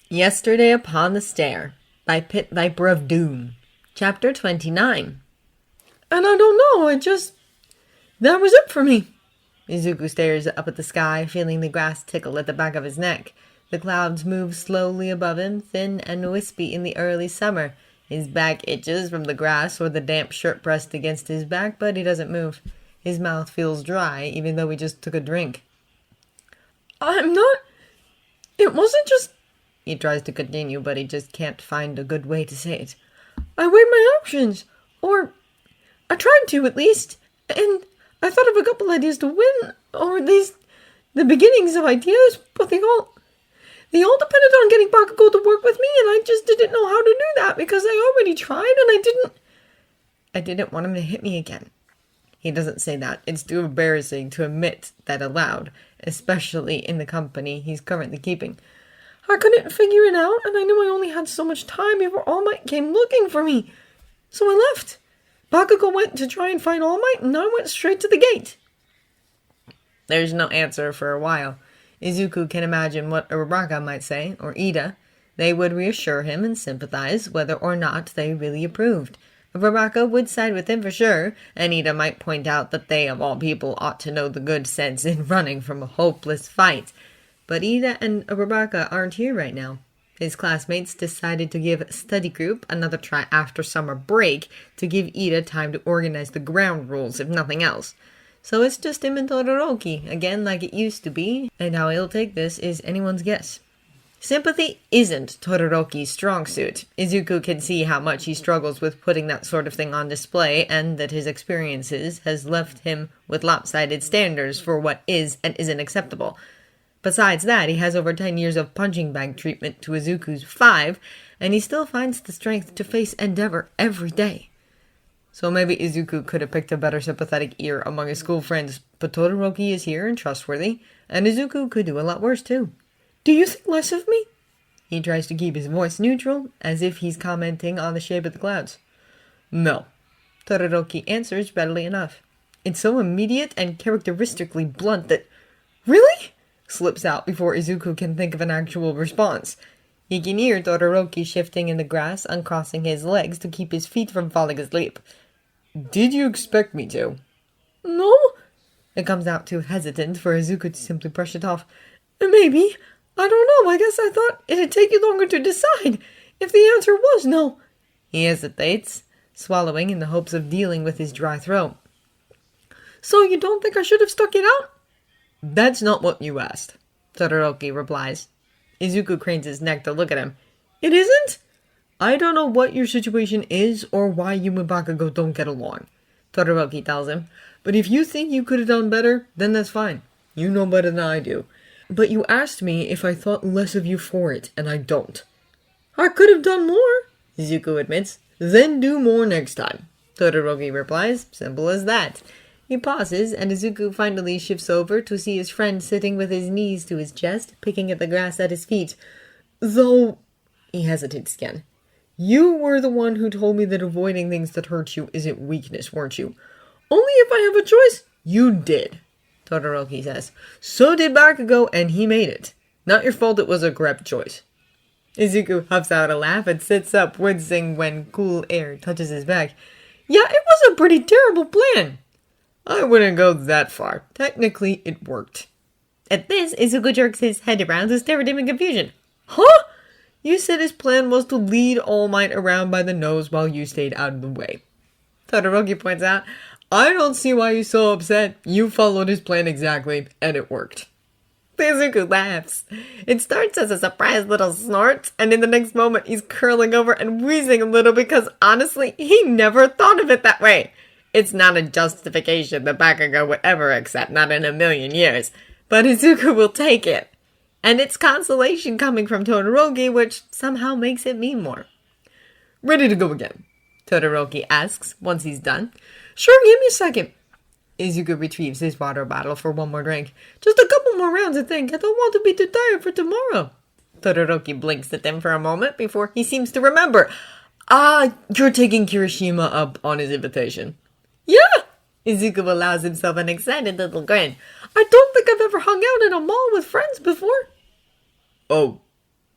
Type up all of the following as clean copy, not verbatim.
Yesterday Upon the Stair by Pit Viper of Doom. Chapter 29. And I don't know, that was it for me. Izuku stares up at the sky, feeling the grass tickle at the back of his neck. The clouds move slowly above him, thin and wispy in the early summer. His back itches from the grass or the damp shirt pressed against his back, but he doesn't move. His mouth feels dry, even though he just took a drink. It wasn't just... He tries to continue, but he just can't find a good way to say it. I weighed my options. Or, I tried to, at least. And I thought of a couple ideas to win, or at least the beginnings of ideas, but they all depended on getting Bakugo to work with me, and I just didn't know how to do that because I already tried, and I didn't want him to hit me again. He doesn't say that. It's too embarrassing to admit that aloud, especially in the company he's currently keeping. I couldn't figure it out, and I knew I only had so much time before All Might came looking for me. So I left. Bakugo went to try and find All Might, and I went straight to the gate. There's no answer for a while. Izuku can imagine what Uraraka might say, or Ida. They would reassure him and sympathize, whether or not they really approved. Uraraka would side with him for sure, and Ida might point out that they, of all people, ought to know the good sense in running from a hopeless fight. But Ida and Uraraka aren't here right now. His classmates decided to give study group another try after summer break to give Ida time to organize the ground rules, if nothing else. So it's just him and Todoroki, again like it used to be, and how he'll take this is anyone's guess. Sympathy isn't Todoroki's strong suit. Izuku can see how much he struggles with putting that sort of thing on display, and that his experiences has left him with lopsided standards for what is and isn't acceptable. Besides that, he has over 10 years of punching bag treatment to Izuku's 5, and he still finds the strength to face Endeavor every day. So maybe Izuku could have picked a better sympathetic ear among his school friends, but Todoroki is here and trustworthy, and Izuku could do a lot worse too. Do you think less of me? He tries to keep his voice neutral, as if he's commenting on the shape of the clouds. No. Todoroki answers readily enough. It's so immediate and characteristically blunt that... Really? Slips out before Izuku can think of an actual response. He can hear Todoroki shifting in the grass, uncrossing his legs to keep his feet from falling asleep. Did you expect me to? No. It comes out too hesitant for Izuku to simply brush it off. Maybe. I don't know. I guess I thought it'd take you longer to decide if the answer was no. He hesitates, swallowing in the hopes of dealing with his dry throat. So you don't think I should have stuck it out? That's not what you asked, Todoroki replies. Izuku cranes his neck to look at him. It isn't? I don't know what your situation is or why you and Bakugo don't get along, Todoroki tells him. But if you think you could have done better, then that's fine. You know better than I do. But you asked me if I thought less of you for it, and I don't. I could have done more, Izuku admits. Then do more next time, Todoroki replies. Simple as that. He pauses, and Izuku finally shifts over to see his friend sitting with his knees to his chest, picking at the grass at his feet. Though, he hesitates again. You were the one who told me that avoiding things that hurt you isn't weakness, weren't you? Only if I have a choice. You did, Todoroki says. So did Bakugo, and he made it. Not your fault it was a correct choice. Izuku huffs out a laugh and sits up, wincing when cool air touches his back. Yeah, it was a pretty terrible plan. I wouldn't go that far. Technically, it worked. At this, Izuku jerks his head around to stare at him in confusion. Huh? You said his plan was to lead All Might around by the nose while you stayed out of the way. Todoroki points out, I don't see why you're so upset. You followed his plan exactly, and it worked. Izuku laughs. It starts as a surprised little snort, and in the next moment he's curling over and wheezing a little because honestly, he never thought of it that way. It's not a justification that Bakugo would ever accept, not in a million years. But Izuku will take it. And it's consolation coming from Todoroki, which somehow makes it mean more. Ready to go again? Todoroki asks, once he's done. Sure, give me a second. Izuku retrieves his water bottle for one more drink. Just a couple more rounds, I think. I don't want to be too tired for tomorrow. Todoroki blinks at them for a moment before he seems to remember. You're taking Kirishima up on his invitation. Yeah! Izuku allows himself an excited little grin. I don't think I've ever hung out in a mall with friends before. Oh,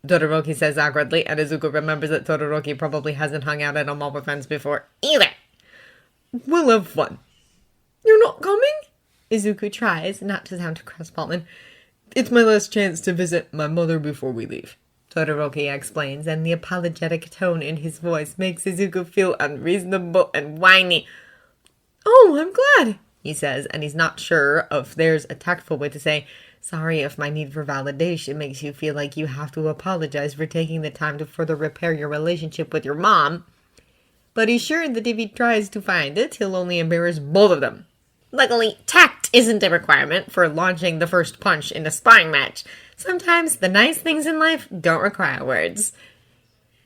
Todoroki says awkwardly, and Izuku remembers that Todoroki probably hasn't hung out at a mall with friends before either. We'll have fun. You're not coming? Izuku tries not to sound crestfallen. It's my last chance to visit my mother before we leave, Todoroki explains, and the apologetic tone in his voice makes Izuku feel unreasonable and whiny. Oh, I'm glad, he says, and he's not sure if there's a tactful way to say, sorry if my need for validation makes you feel like you have to apologize for taking the time to further repair your relationship with your mom. But he's sure that if he tries to find it, he'll only embarrass both of them. Luckily, tact isn't a requirement for launching the first punch in a sparring match. Sometimes the nice things in life don't require words.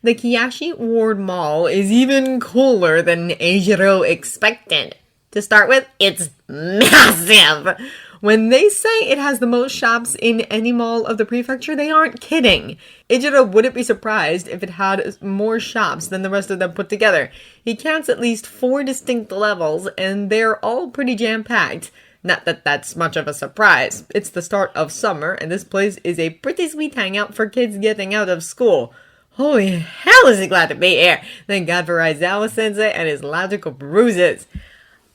The Kiyashi Ward Mall is even cooler than Eijiro expected. To start with, it's massive. When they say it has the most shops in any mall of the prefecture, they aren't kidding. Eijiro wouldn't be surprised if it had more shops than the rest of them put together. He counts at least 4 distinct levels, and they're all pretty jam-packed. Not that that's much of a surprise. It's the start of summer, and this place is a pretty sweet hangout for kids getting out of school. Holy hell is he glad to be here! Thank God for Aizawa-sensei and his logical bruises.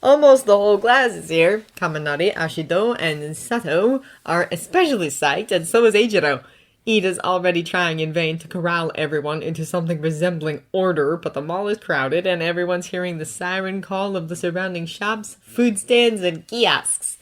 Almost the whole class is here. Kaminari, Ashido, and Sato are especially psyched, and so is Eijiro. Ida's already trying in vain to corral everyone into something resembling order, but the mall is crowded and everyone's hearing the siren call of the surrounding shops, food stands, and kiosks.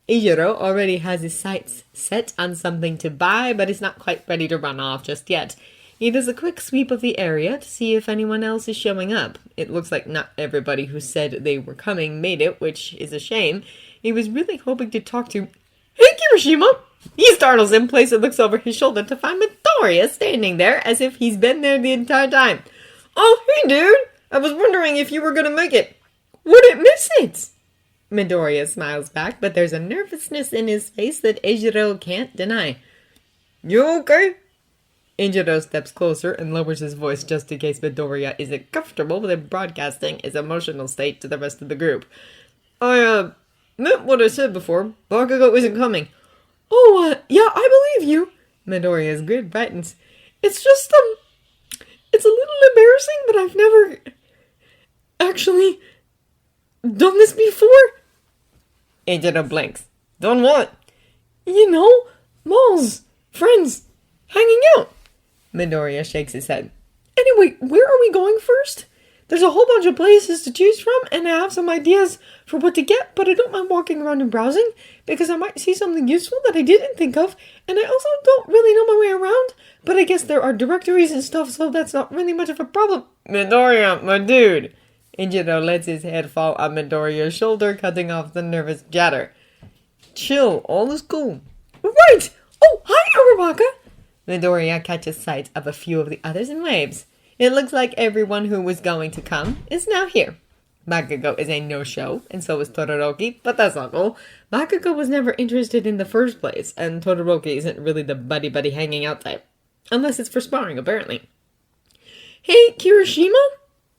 Eijiro already has his sights set on something to buy, but is not quite ready to run off just yet. He does a quick sweep of the area to see if anyone else is showing up. It looks like not everybody who said they were coming made it, which is a shame. He was really hoping to talk to... Hey, Kirishima! He startles in place and looks over his shoulder to find Midoriya standing there as if he's been there the entire time. Oh, hey, dude! I was wondering if you were gonna make it. Wouldn't miss it! Midoriya smiles back, but there's a nervousness in his face that Eijiro can't deny. You okay? Eijiro steps closer and lowers his voice just in case Midoriya isn't comfortable with him broadcasting his emotional state to the rest of the group. I, meant what I said before. Bakugo isn't coming. Oh, yeah, I believe you. Midoriya's grin brightens. It's just, it's a little embarrassing, but I've never actually done this before. Eijiro blinks. Done what? You know, malls, friends, hanging out. Midoriya shakes his head. Anyway, where are we going first? There's a whole bunch of places to choose from, and I have some ideas for what to get, but I don't mind walking around and browsing, because I might see something useful that I didn't think of, and I also don't really know my way around, but I guess there are directories and stuff, so that's not really much of a problem. Midoriya, my dude! Eijiro lets his head fall on Midoriya's shoulder, cutting off the nervous chatter. Chill, all is cool. Right! Oh, hi, Arabaka! Midoriya catches sight of a few of the others and waves. It looks like everyone who was going to come is now here. Bakugo is a no-show, and so is Todoroki, but that's not cool. Bakugo was never interested in the first place, and Todoroki isn't really the buddy-buddy hanging out type. Unless it's for sparring, apparently. Hey, Kirishima?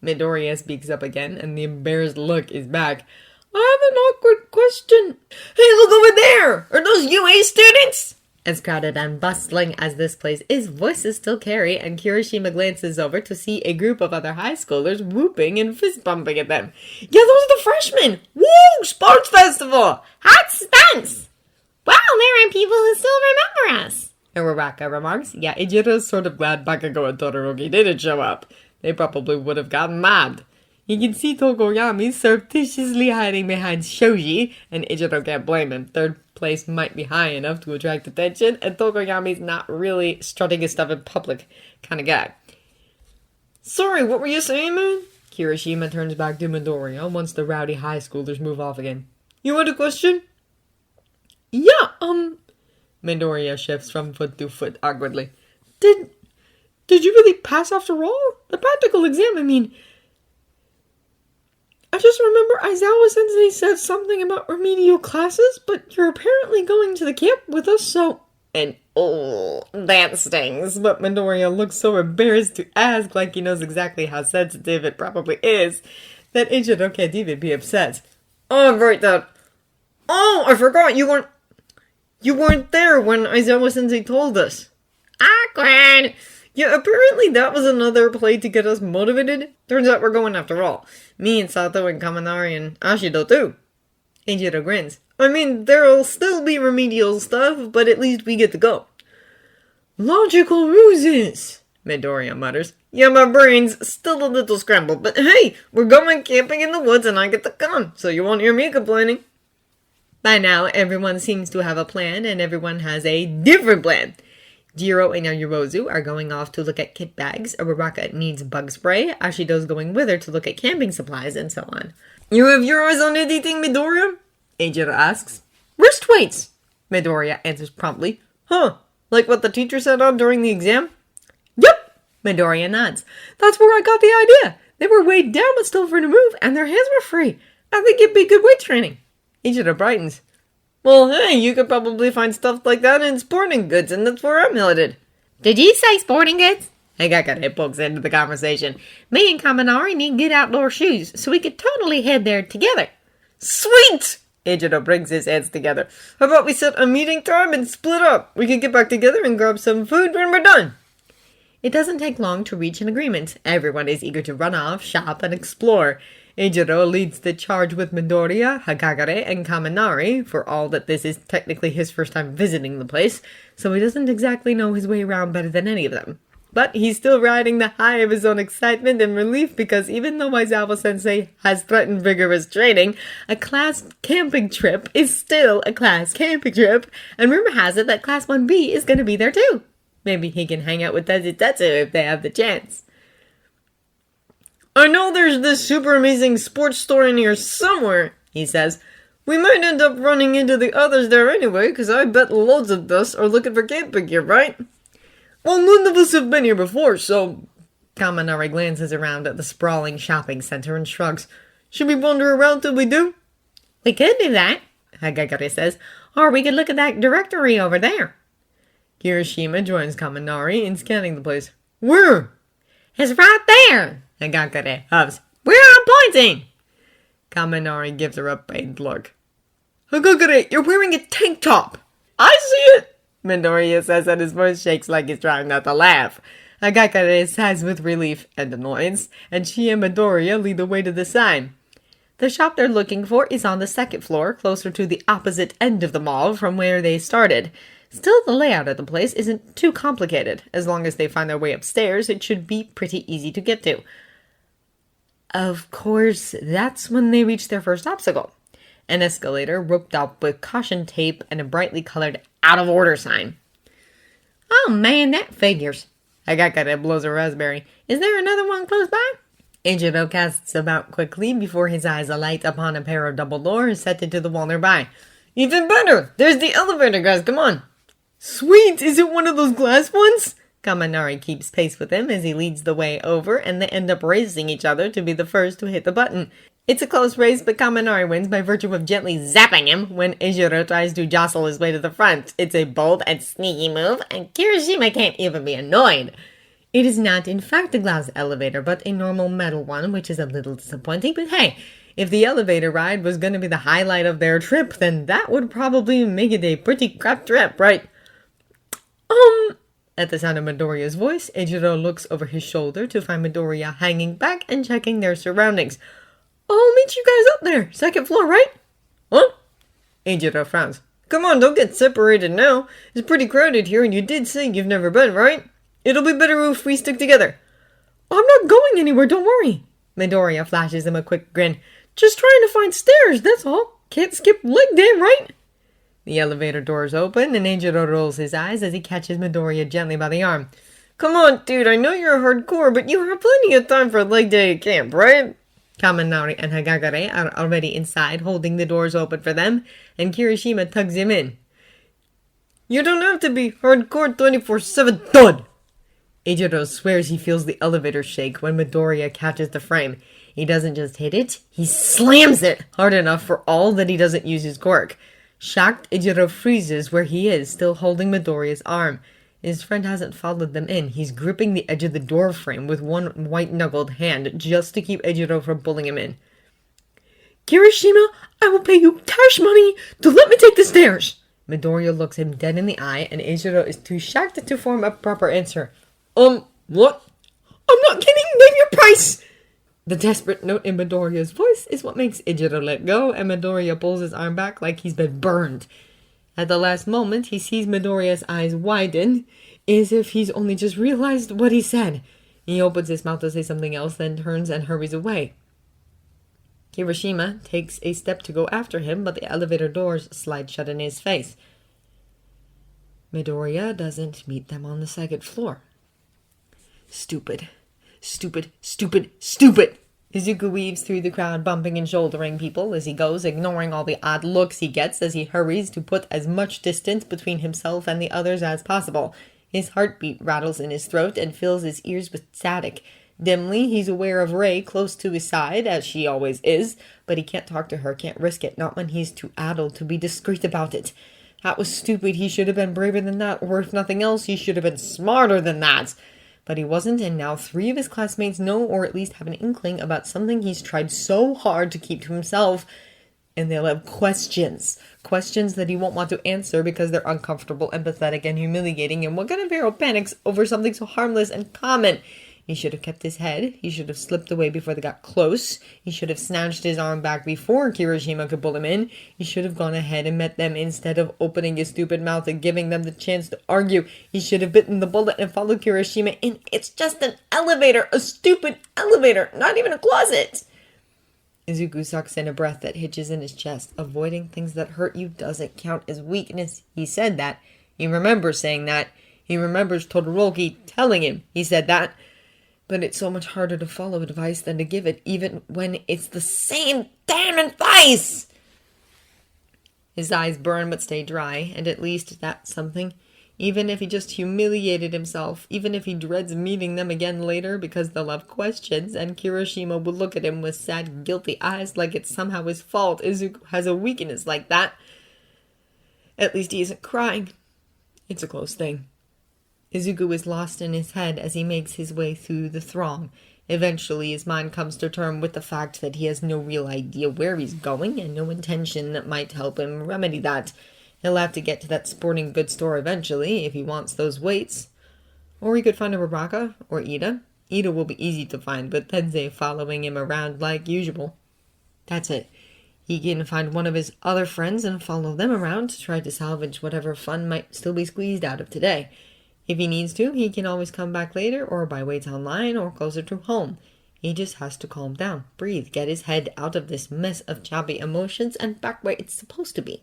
Midoriya speaks up again, and the embarrassed look is back. I have an awkward question. Hey, look over there! Are those UA students? As crowded and bustling as this place is, voices still carry, and Kirishima glances over to see a group of other high schoolers whooping and fist-bumping at them. Yeah, those are the freshmen! Woo! Sports festival! Hot stunts! Wow, there are people who still remember us! Uraraka remarks. Yeah, Eijiro's sort of glad Bakugo and Todoroki didn't show up. They probably would have gotten mad. You can see Tokoyami surreptitiously hiding behind Shoji, and Eijiro can't blame him. Third place might be high enough to attract attention, and Tokoyami's not really strutting his stuff in public kind of guy. Sorry, what were you saying, man? Kirishima turns back to Midoriya once the rowdy high schoolers move off again. You had a question? Yeah, Midoriya shifts from foot to foot awkwardly. Did you really pass after all? The practical exam, I mean... I just remember Aizawa-sensei said something about remedial classes, but you're apparently going to the camp with us, so... And, oh, that stings. But Midoriya looks so embarrassed to ask, like he knows exactly how sensitive it probably is, that Eijiro can't even be upset. Oh, right, that... Oh, I forgot, you weren't there when Aizawa-sensei told us. Awkward! Yeah, apparently that was another play to get us motivated. Turns out we're going after all. Me and Sato and Kaminari and Ashido too. Eiichiro grins. I mean, there'll still be remedial stuff, but at least we get to go. Logical ruses, Midoriya mutters. Yeah, my brain's still a little scrambled, but hey, we're going camping in the woods and I get the gun, so you won't hear me complaining. By now, everyone seems to have a plan, and everyone has a different plan. Jiro and Yorozu are going off to look at kit bags, Uraraka needs bug spray, Ashido's going with her to look at camping supplies, and so on. You have your eyes on anything, Midoriya? Eiichiro asks. Wrist weights, Midoriya answers promptly. Huh, like what the teacher said on during the exam? Yep, Midoriya nods. That's where I got the idea. They were weighed down but still free to move, and their hands were free. I think it'd be good weight training. Eiichiro brightens. Well, hey, you could probably find stuff like that in sporting goods, and that's where I'm headed. Did you say sporting goods? Hagakure pokes into the conversation. Me and Kaminari need good outdoor shoes, so we could totally head there together. Sweet! Eiichiro brings his hands together. How about we set a meeting time and split up? We can get back together and grab some food when we're done. It doesn't take long to reach an agreement. Everyone is eager to run off, shop, and explore. Eiichiro leads the charge with Midoriya, Hagakure, and Kaminari, for all that this is technically his first time visiting the place, so he doesn't exactly know his way around better than any of them. But he's still riding the high of his own excitement and relief because even though Aizawa-sensei has threatened vigorous training, a class camping trip is still a class camping trip, and rumor has it that Class 1B is going to be there too. Maybe he can hang out with Tetsu if they have the chance. I know there's this super amazing sports store in here somewhere, he says. We might end up running into the others there anyway, because I bet loads of us are looking for camping gear, right? Well, none of us have been here before, so... Kaminari glances around at the sprawling shopping center and shrugs. Should we wander around till we do? We could do that, Hagakure says, or we could look at that directory over there. Kirishima joins Kaminari in scanning the place. Where? It's right there, Hagakure huffs. Where I'm pointing! Kaminari gives her a pained look. Hagakure, you're wearing a tank top! I see it! Midoriya says, and his voice shakes like he's trying not to laugh. Hagakure sighs with relief and annoyance, and she and Midoriya lead the way to the sign. The shop they're looking for is on the second floor, closer to the opposite end of the mall from where they started. Still, the layout of the place isn't too complicated. As long as they find their way upstairs, it should be pretty easy to get to. Of course, that's when they reach their first obstacle. An escalator roped up with caution tape and a brightly colored out-of-order sign. Oh man, that figures. Hagakure blows a raspberry. Is there another one close by? Eiichiro casts about quickly before his eyes alight upon a pair of double doors set into the wall nearby. Even better! There's the elevator, guys, come on! Sweet! Is it one of those glass ones? Kaminari keeps pace with him as he leads the way over, and they end up racing each other to be the first to hit the button. It's a close race, but Kaminari wins by virtue of gently zapping him when Eiichiro tries to jostle his way to the front. It's a bold and sneaky move, and Kirishima can't even be annoyed. It is not, in fact, a glass elevator, but a normal metal one, which is a little disappointing, but hey, if the elevator ride was going to be the highlight of their trip, then that would probably make it a pretty crap trip, right? At the sound of Midoriya's voice, Eiichiro looks over his shoulder to find Midoriya hanging back and checking their surroundings. I'll meet you guys up there. Second floor, right? Huh? Eiichiro frowns. Come on, don't get separated now. It's pretty crowded here, and you did say you've never been, right? It'll be better if we stick together. I'm not going anywhere, don't worry. Midoriya flashes him a quick grin. Just trying to find stairs, that's all. Can't skip leg day, right? The elevator doors open, and Eiichiro rolls his eyes as he catches Midoriya gently by the arm. Come on, dude, I know you're hardcore, but you have plenty of time for leg day at camp, right? Kaminari and Hagakure are already inside, holding the doors open for them, and Kirishima tugs him in. You don't have to be hardcore 24/7, thud! Eiichiro swears he feels the elevator shake when Midoriya catches the frame. He doesn't just hit it, he slams it hard enough for all that he doesn't use his quirk. Shocked, Eiichiro freezes where he is, still holding Midoriya's arm. His friend hasn't followed them in. He's gripping the edge of the door frame with one white-knuckled hand just to keep Eiichiro from pulling him in. Kirishima, I will pay you cash money to let me take the stairs, Midoriya looks him dead in the eye, and Ichiro is too shocked to form a proper answer. What? I'm not kidding! Name your price! The desperate note in Midoriya's voice is what makes Ichiro let go, and Midoriya pulls his arm back like he's been burned. At the last moment, he sees Midoriya's eyes widen, as if he's only just realized what he said. He opens his mouth to say something else, then turns and hurries away. Kirishima takes a step to go after him, but the elevator doors slide shut in his face. Midoriya doesn't meet them on the second floor. Stupid. Stupid, stupid, stupid! Izuku weaves through the crowd, bumping and shouldering people as he goes, ignoring all the odd looks he gets as he hurries to put as much distance between himself and the others as possible. His heartbeat rattles in his throat and fills his ears with static. Dimly, he's aware of Rei close to his side, as she always is, but he can't talk to her, can't risk it, not when he's too addled to be discreet about it. That was stupid. He should have been braver than that, or if nothing else, he should have been smarter than that. But he wasn't, and now 3 of his classmates know, or at least have an inkling about something he's tried so hard to keep to himself, and they'll have questions. Questions that he won't want to answer because they're uncomfortable, empathetic, and humiliating, and what kind of hero panics over something so harmless and common? He should have kept his head. He should have slipped away before they got close. He should have snatched his arm back before Kirishima could pull him in. He should have gone ahead and met them instead of opening his stupid mouth and giving them the chance to argue. He should have bitten the bullet and followed Kirishima in. It's just an elevator, a stupid elevator, not even a closet. Izuku sucks in a breath that hitches in his chest. Avoiding things that hurt you doesn't count as weakness. He said that. He remembers saying that. He remembers Todoroki telling him he said that. But it's so much harder to follow advice than to give it, even when it's the same damn advice! His eyes burn but stay dry, and at least that's something. Even if he just humiliated himself, even if he dreads meeting them again later because they'll have questions, and Kirishima will look at him with sad, guilty eyes like it's somehow his fault Izuku has a weakness like that. At least he isn't crying. It's a close thing. Izuku is lost in his head as he makes his way through the throng. Eventually, his mind comes to terms with the fact that he has no real idea where he's going and no intention that might help him remedy that. He'll have to get to that sporting goods store eventually if he wants those weights. Or he could find a Baraka or Ida. Ida will be easy to find, but Tensei following him around like usual. That's it. He can find one of his other friends and follow them around to try to salvage whatever fun might still be squeezed out of today. If he needs to, he can always come back later or buy weights online or closer to home. He just has to calm down, breathe, get his head out of this mess of choppy emotions and back where it's supposed to be.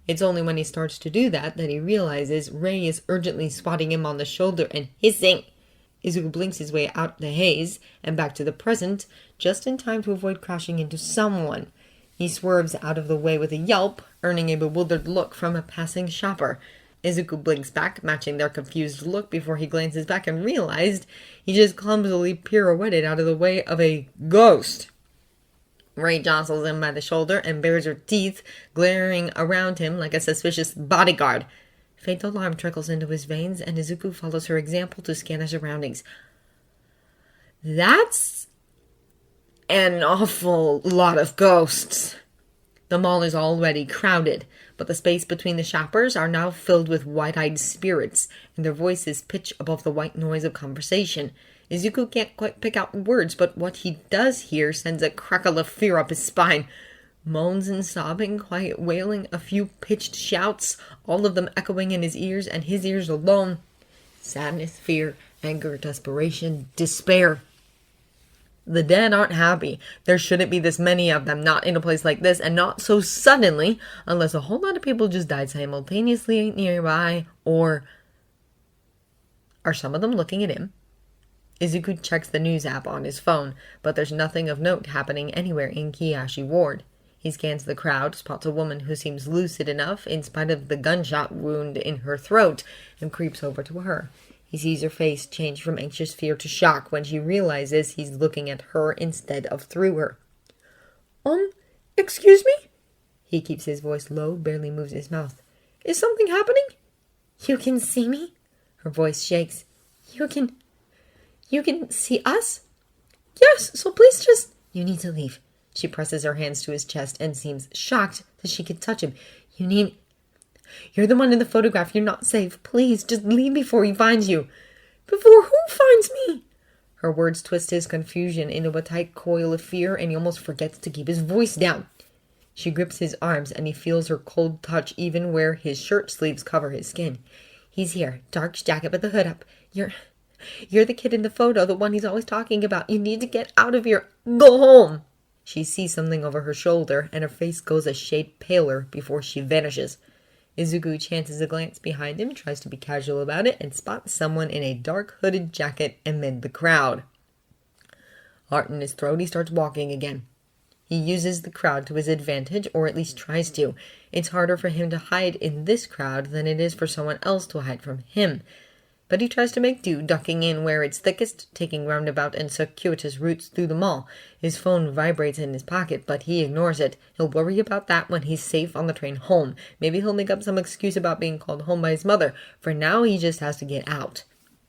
It's only when he starts to do that he realizes Rei is urgently swatting him on the shoulder and hissing. Izuku blinks his way out the haze and back to the present, just in time to avoid crashing into someone. He swerves out of the way with a yelp, earning a bewildered look from a passing shopper. Izuku blinks back, matching their confused look before he glances back and realized he just clumsily pirouetted out of the way of a ghost. Rei jostles him by the shoulder and bares her teeth, glaring around him like a suspicious bodyguard. Faint alarm trickles into his veins, and Izuku follows her example to scan his surroundings. That's an awful lot of ghosts. The mall is already crowded, but the space between the shoppers are now filled with wide-eyed spirits, and their voices pitch above the white noise of conversation. Izuku can't quite pick out words, but what he does hear sends a crackle of fear up his spine. Moans and sobbing, quiet wailing, a few pitched shouts, all of them echoing in his ears and his ears alone. Sadness, fear, anger, desperation, despair. The dead aren't happy. There shouldn't be this many of them, not in a place like this, and not so suddenly, unless a whole lot of people just died simultaneously nearby, or... Are some of them looking at him? Izuku checks the news app on his phone, but there's nothing of note happening anywhere in Kiyashi Ward. He scans the crowd, spots a woman who seems lucid enough in spite of the gunshot wound in her throat, and creeps over to her. He sees her face change from anxious fear to shock when she realizes he's looking at her instead of through her. Excuse me? He keeps his voice low, barely moves his mouth. Is something happening? You can see me? Her voice shakes. You can see us? Yes, so please just... You need to leave. She presses her hands to his chest and seems shocked that she could touch him. You need You're the one in the photograph. You're not safe. Please, just leave before he finds you. Before who finds me? Her words twist his confusion into a tight coil of fear, and he almost forgets to keep his voice down. She grips his arms, and he feels her cold touch even where his shirt sleeves cover his skin. He's here. Dark jacket with the hood up. You're the kid in the photo, the one he's always talking about. You need to get out of here. Go home. She sees something over her shoulder, and her face goes a shade paler before she vanishes. Izuku chances a glance behind him, tries to be casual about it, and spots someone in a dark hooded jacket amid the crowd. Heart in his throat, he starts walking again. He uses the crowd to his advantage, or at least tries to. It's harder for him to hide in this crowd than it is for someone else to hide from him. But he tries to make do, ducking in where it's thickest, taking roundabout and circuitous routes through the mall. His phone vibrates in his pocket, but he ignores it. He'll worry about that when he's safe on the train home. Maybe he'll make up some excuse about being called home by his mother. For now, he just has to get out.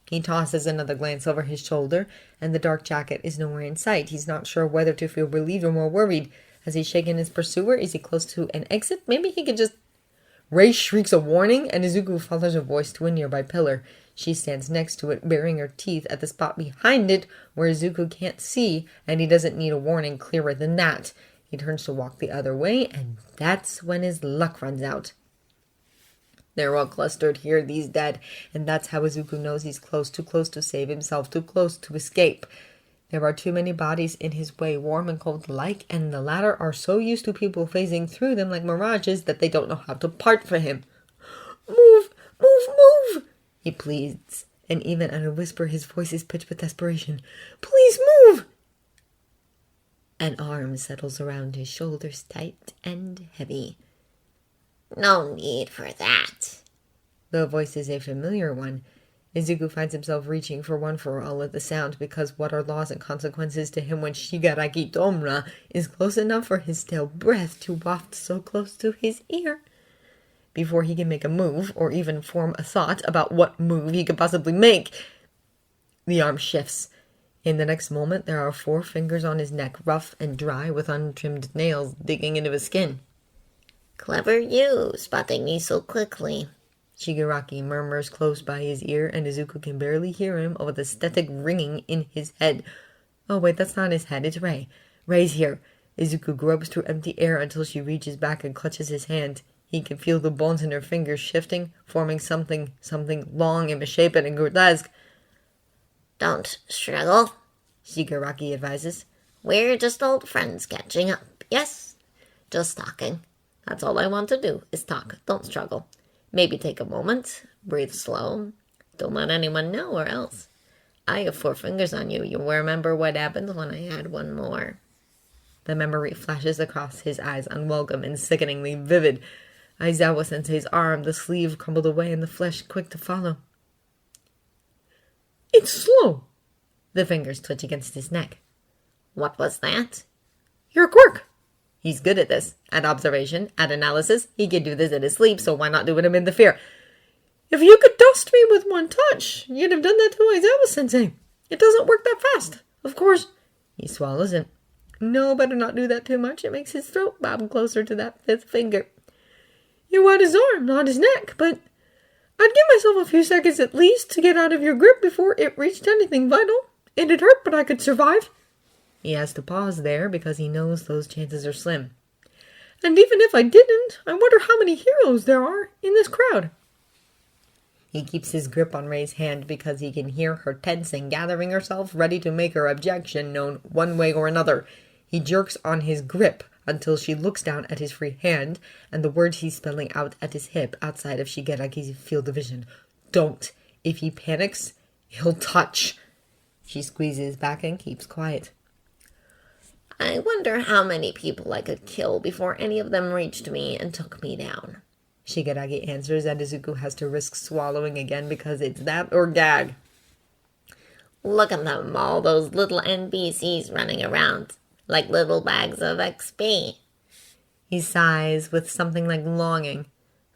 He tosses another glance over his shoulder, and the dark jacket is nowhere in sight. He's not sure whether to feel relieved or more worried. Has he shaken his pursuer? Is he close to an exit? Maybe he could just... Ray shrieks a warning, and Izuku follows her voice to a nearby pillar. She stands next to it, baring her teeth at the spot behind it where Izuku can't see, and he doesn't need a warning clearer than that. He turns to walk the other way, and that's when his luck runs out. They're all clustered here, these dead, and that's how Izuku knows he's too close to save himself, too close to escape. There are too many bodies in his way, warm and cold alike, and the latter are so used to people phasing through them like mirages that they don't know how to part for him. Move! Move! Move! He pleads, and even at a whisper his voice is pitched with desperation. Please move! An arm settles around his shoulders, tight and heavy. No need for that. The voice is a familiar one. Izuku finds himself reaching for one for all at the sound, because what are laws and consequences to him when Shigaraki Tomura is close enough for his stale breath to waft so close to his ear? Before he can make a move, or even form a thought about what move he could possibly make, the arm shifts. In the next moment, there are 4 fingers on his neck, rough and dry, with untrimmed nails digging into his skin. Clever you, spotting me so quickly. Shigaraki murmurs close by his ear, and Izuku can barely hear him over the static ringing in his head. Oh wait, that's not his head, it's Ray. Ray's here. Izuku gropes through empty air until she reaches back and clutches his hand. He can feel the bones in her fingers shifting, forming something long and misshapen and grotesque. Don't struggle, Shigaraki advises. We're just old friends catching up, yes? Just talking. That's all I want to do, is talk. Don't struggle. Maybe take a moment. Breathe slow. Don't let anyone know or else. I have 4 fingers on you. You remember what happened when I had one more. The memory flashes across his eyes, unwelcome and sickeningly vivid. Aizawa-sensei's arm, the sleeve crumbled away and the flesh quick to follow. It's slow. The fingers twitch against his neck. What was that? Your quirk. He's good at this. At observation, at analysis. He can do this in his sleep, so why not do it amid the fear? If you could dust me with one touch, you'd have done that to Aizawa-sensei. It doesn't work that fast. Of course. He swallows it. No, better not do that too much. It makes his throat bob closer to that 5th finger. You had his arm, not his neck, but I'd give myself a few seconds at least to get out of your grip before it reached anything vital. It'd hurt, but I could survive. He has to pause there because he knows those chances are slim. And even if I didn't, I wonder how many heroes there are in this crowd. He keeps his grip on Ray's hand because he can hear her tensing, gathering herself, ready to make her objection known one way or another. He jerks on his grip until she looks down at his free hand and the words he's spelling out at his hip outside of Shigaraki's field of vision. Don't. If he panics, he'll touch. She squeezes back and keeps quiet. I wonder how many people I could kill before any of them reached me and took me down. Shigaraki answers, and Izuku has to risk swallowing again because it's that or gag. Look at them, all those little NPCs running around, like little bags of XP. He sighs with something like longing.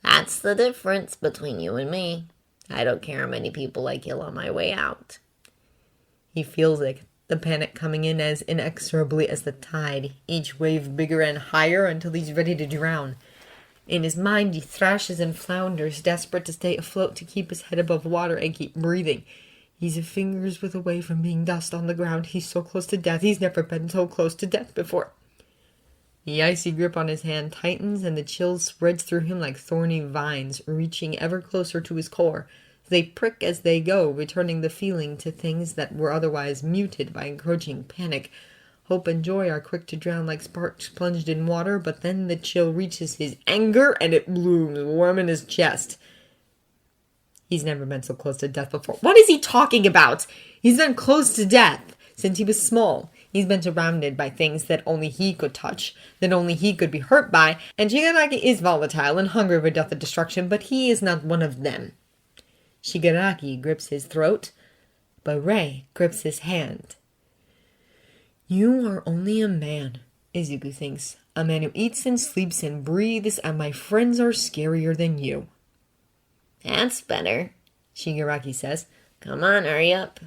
That's the difference between you and me. I don't care how many people I kill on my way out. He feels it, the panic coming in as inexorably as the tide, each wave bigger and higher until he's ready to drown. In his mind, he thrashes and flounders, desperate to stay afloat to keep his head above water and keep breathing. He's a finger's width away from being dust on the ground. He's so close to death. He's never been so close to death before. The icy grip on his hand tightens, and the chill spreads through him like thorny vines, reaching ever closer to his core. They prick as they go, returning the feeling to things that were otherwise muted by encroaching panic. Hope and joy are quick to drown like sparks plunged in water, but then the chill reaches his anger, and it blooms warm in his chest. He's never been so close to death before. What is he talking about? He's been close to death since he was small. He's been surrounded by things that only he could touch, that only he could be hurt by, and Shigaraki is volatile and hungry for death and destruction, but he is not one of them. Shigaraki grips his throat, but Rei grips his hand. You are only a man, Izuku thinks. A man who eats and sleeps and breathes, and my friends are scarier than you. That's better, Shigaraki says. Come on, hurry up.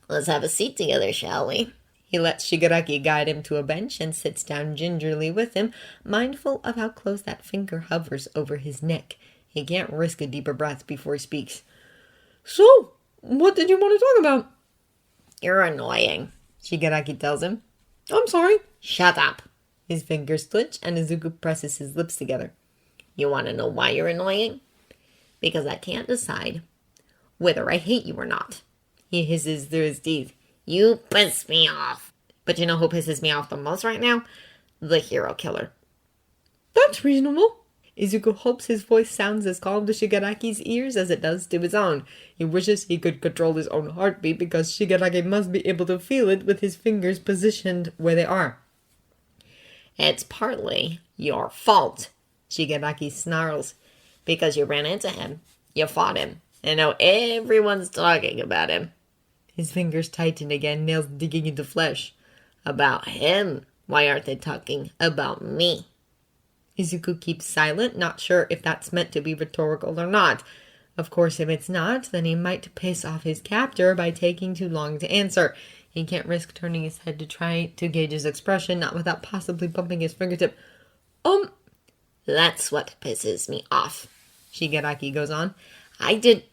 Let's have a seat together, shall we? He lets Shigaraki guide him to a bench and sits down gingerly with him, mindful of how close that finger hovers over his neck. He can't risk a deeper breath before he speaks. So, what did you want to talk about? You're annoying, Shigaraki tells him. I'm sorry. Shut up. His fingers twitch and Izuku presses his lips together. You want to know why you're annoying? Because I can't decide whether I hate you or not. He hisses through his teeth. You piss me off. But you know who pisses me off the most right now? The hero killer. That's reasonable. Izuku hopes his voice sounds as calm to Shigaraki's ears as it does to his own. He wishes he could control his own heartbeat because Shigaraki must be able to feel it with his fingers positioned where they are. It's partly your fault, Shigaraki snarls. Because you ran into him. You fought him. And now everyone's talking about him. His fingers tighten again, nails digging into flesh. About him. Why aren't they talking about me? Izuku keeps silent, not sure if that's meant to be rhetorical or not. Of course, if it's not, then he might piss off his captor by taking too long to answer. He can't risk turning his head to try to gauge his expression, not without possibly bumping his fingertip. That's what pisses me off, Shigaraki goes on. I did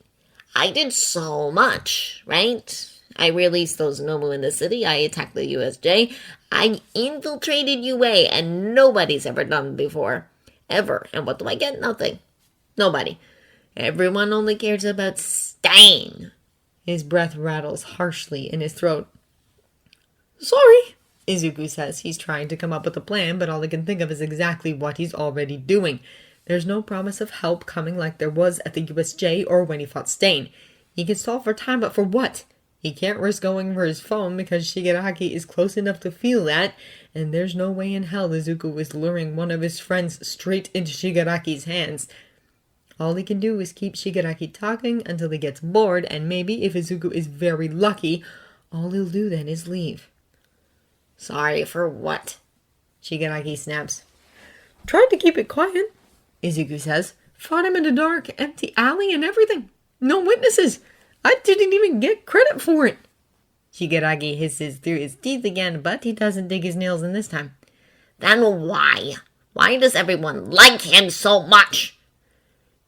so much, right? I released those Nomu in the city. I attacked the USJ. I infiltrated UA, and nobody's ever done before. Ever. And what do I get? Nothing. Nobody. Everyone only cares about Stain. His breath rattles harshly in his throat. Sorry, Izuku says. He's trying to come up with a plan, but all he can think of is exactly what he's already doing. There's no promise of help coming like there was at the USJ or when he fought Stain. He can stall for time, but for what? He can't risk going for his phone because Shigaraki is close enough to feel that, and there's no way in hell Izuku is luring one of his friends straight into Shigaraki's hands. All he can do is keep Shigaraki talking until he gets bored, and maybe if Izuku is very lucky, all he'll do then is leave. Sorry for what? Shigaraki snaps. Tried to keep it quiet, Izuku says. Fought him in a dark, empty alley and everything. No witnesses. I didn't even get credit for it. Shigaraki hisses through his teeth again, but he doesn't dig his nails in this time. Then why? Why does everyone like him so much?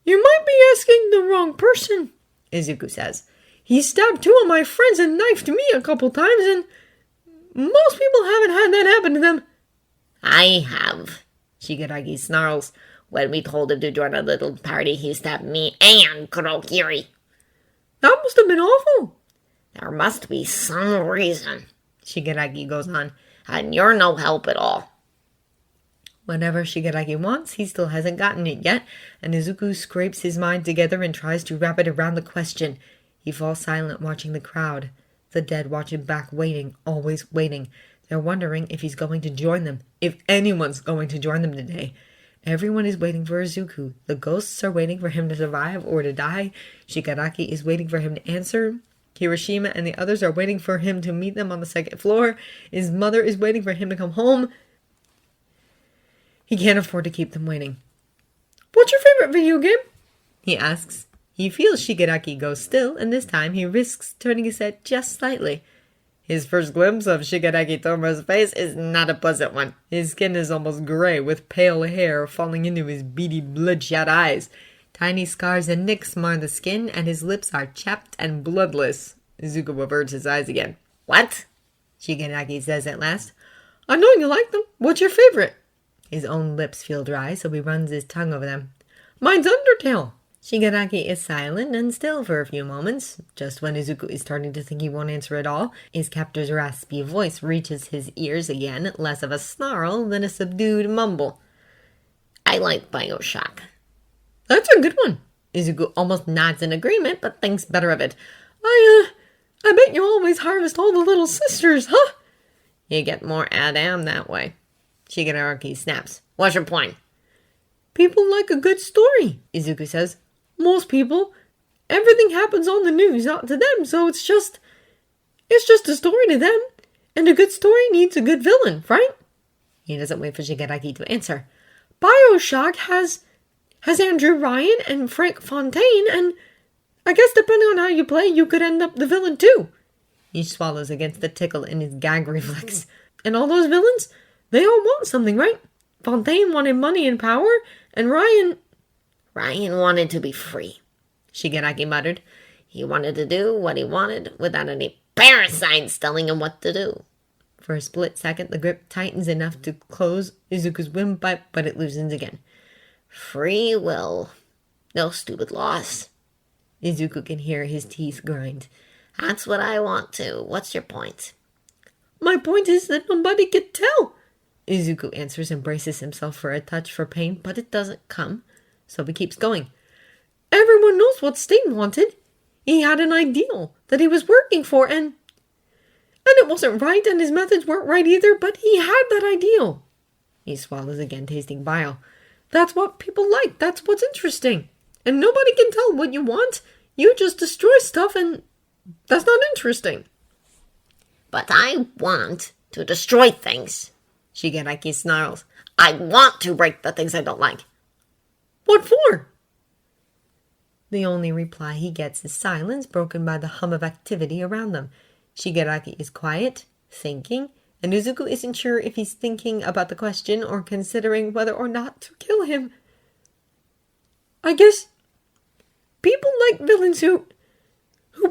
You might be asking the wrong person, Izuku says. He stabbed two of my friends and knifed me a couple times, and most people haven't had that happen to them. I have, Shigaraki snarls. When we told him to join a little party, he stabbed me and Kurokiri. That must have been awful. There must be some reason, Shigaraki goes on. And you're no help at all. Whatever Shigaraki wants, he still hasn't gotten it yet, and Izuku scrapes his mind together and tries to wrap it around the question. He falls silent watching the crowd. The dead watch him back, waiting, always waiting. They're wondering if he's going to join them, if anyone's going to join them today. Everyone is waiting for Izuku. The ghosts are waiting for him to survive or to die. Shigaraki is waiting for him to answer. Hiroshima and the others are waiting for him to meet them on the second floor. His mother is waiting for him to come home. He can't afford to keep them waiting. What's your favorite video game? He asks. He feels Shigaraki go still, and this time he risks turning his head just slightly. His first glimpse of Shigaraki Tomo's face is not a pleasant one. His skin is almost gray, with pale hair falling into his beady, bloodshot eyes. Tiny scars and nicks mar the skin, and his lips are chapped and bloodless. Izuku averts his eyes again. What? Shigaraki says at last. I know you like them. What's your favorite? His own lips feel dry, so he runs his tongue over them. Mine's Undertale. Shigaraki is silent and still for a few moments. Just when Izuku is starting to think he won't answer at all, his captor's raspy voice reaches his ears again, less of a snarl than a subdued mumble. I like BioShock. That's a good one. Izuku almost nods in agreement, but thinks better of it. I bet you always harvest all the little sisters, huh? You get more Adam that way. Shigaraki snaps. What's your point? People like a good story, Izuku says. Most people. Everything happens on the news, not to them, so it's just a story to them. And a good story needs a good villain, right? He doesn't wait for Shigaraki to answer. BioShock has Andrew Ryan and Frank Fontaine, and I guess depending on how you play, you could end up the villain too. He swallows against the tickle in his gag reflex. And all those villains, they all want something, right? Fontaine wanted money and power, and Ryan wanted to be free, Shigaraki muttered. He wanted to do what he wanted without any parasites telling him what to do. For a split second, the grip tightens enough to close Izuku's windpipe, but it loosens again. Free will. No stupid laws. Izuku can hear his teeth grind. That's what I want to. What's your point? My point is that nobody can tell. Izuku answers and braces himself for a touch for pain, but it doesn't come. So he keeps going. Everyone knows what Stain wanted. He had an ideal that he was working for, and it wasn't right, and his methods weren't right either, but he had that ideal. He swallows again, tasting bile. That's what people like. That's what's interesting. And nobody can tell what you want. You just destroy stuff, and that's not interesting. But I want to destroy things, Shigaraki snarls. I want to break the things I don't like. What for? The only reply he gets is silence, broken by the hum of activity around them. Shigaraki is quiet, thinking, and Izuku isn't sure if he's thinking about the question or considering whether or not to kill him. I guess people like villains who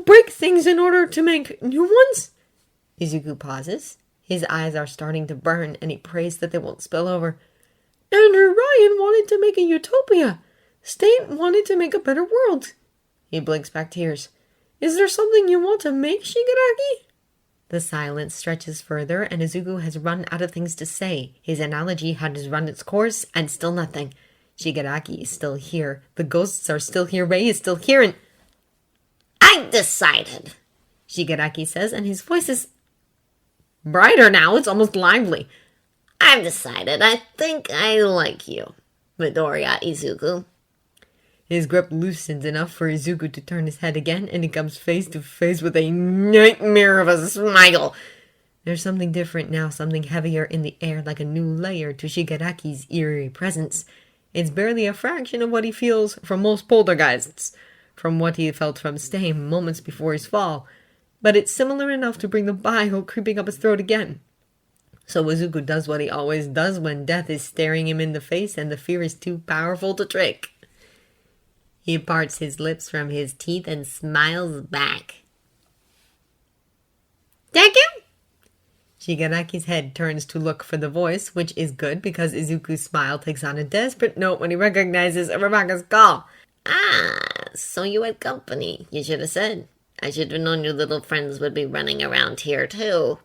break things in order to make new ones. Izuku pauses. His eyes are starting to burn, and he prays that they won't spill over. Andrew Ryan wanted to make a utopia. Stain wanted to make a better world. He blinks back tears. Is there something you want to make, Shigaraki? The silence stretches further, and Izuku has run out of things to say. His analogy has run its course, and still nothing. Shigaraki is still here. The ghosts are still here. Rei is still here, and I decided, Shigaraki says, and his voice is brighter now. It's almost lively. I've decided. I think I like you, Midoriya Izuku. His grip loosens enough for Izuku to turn his head again, and he comes face to face with a nightmare of a smile. There's something different now, something heavier in the air, like a new layer to Shigaraki's eerie presence. It's barely a fraction of what he feels from most poltergeists, from what he felt from Stain moments before his fall, but it's similar enough to bring the bile creeping up his throat again. So Izuku does what he always does when death is staring him in the face and the fear is too powerful to trick. He parts his lips from his teeth and smiles back. Thank you? Shigaraki's head turns to look for the voice, which is good because Izuku's smile takes on a desperate note when he recognizes Uraraka's call. Ah, so you had company. You should have said. I should have known your little friends would be running around here too.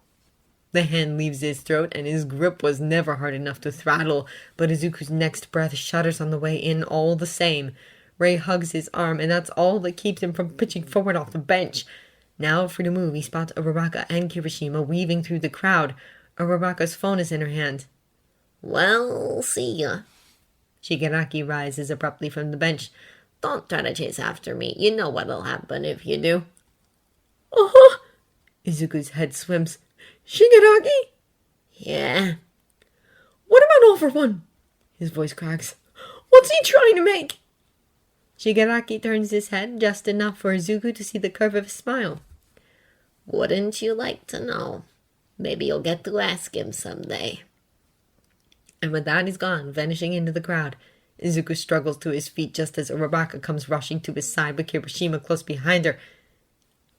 The hand leaves his throat, and his grip was never hard enough to throttle, but Izuku's next breath shudders on the way in all the same. Rei hugs his arm, and that's all that keeps him from pitching forward off the bench. Now, free to move, he spots Uraraka and Kirishima weaving through the crowd. Uraraka's phone is in her hand. Well, see ya. Shigaraki rises abruptly from the bench. Don't try to chase after me. You know what'll happen if you do. Uh-huh. Izuku's head swims. Shigaraki? Yeah? What about All for One? His voice cracks. What's he trying to make? Shigaraki turns his head just enough for Izuku to see the curve of a smile. Wouldn't you like to know? Maybe you'll get to ask him someday. And with that, he's gone, vanishing into the crowd. Izuku struggles to his feet just as Uraraka comes rushing to his side with Kirishima close behind her.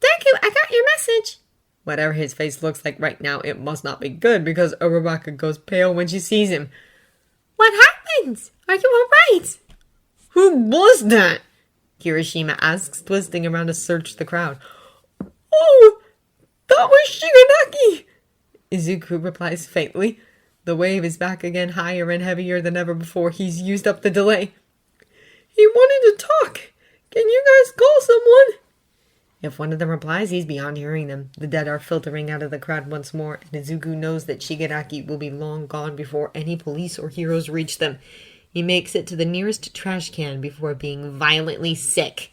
Thank you, I got your message. Whatever his face looks like right now, it must not be good because Uraraka goes pale when she sees him. What happened? Are you alright? Who was that? Kirishima asks, twisting around to search the crowd. Oh, that was Shigaraki! Izuku replies faintly. The wave is back again, higher and heavier than ever before. He's used up the delay. He wanted to talk. Can you guys call someone? If one of them replies, he's beyond hearing them. The dead are filtering out of the crowd once more, and Izuku knows that Shigaraki will be long gone before any police or heroes reach them. He makes it to the nearest trash can before being violently sick.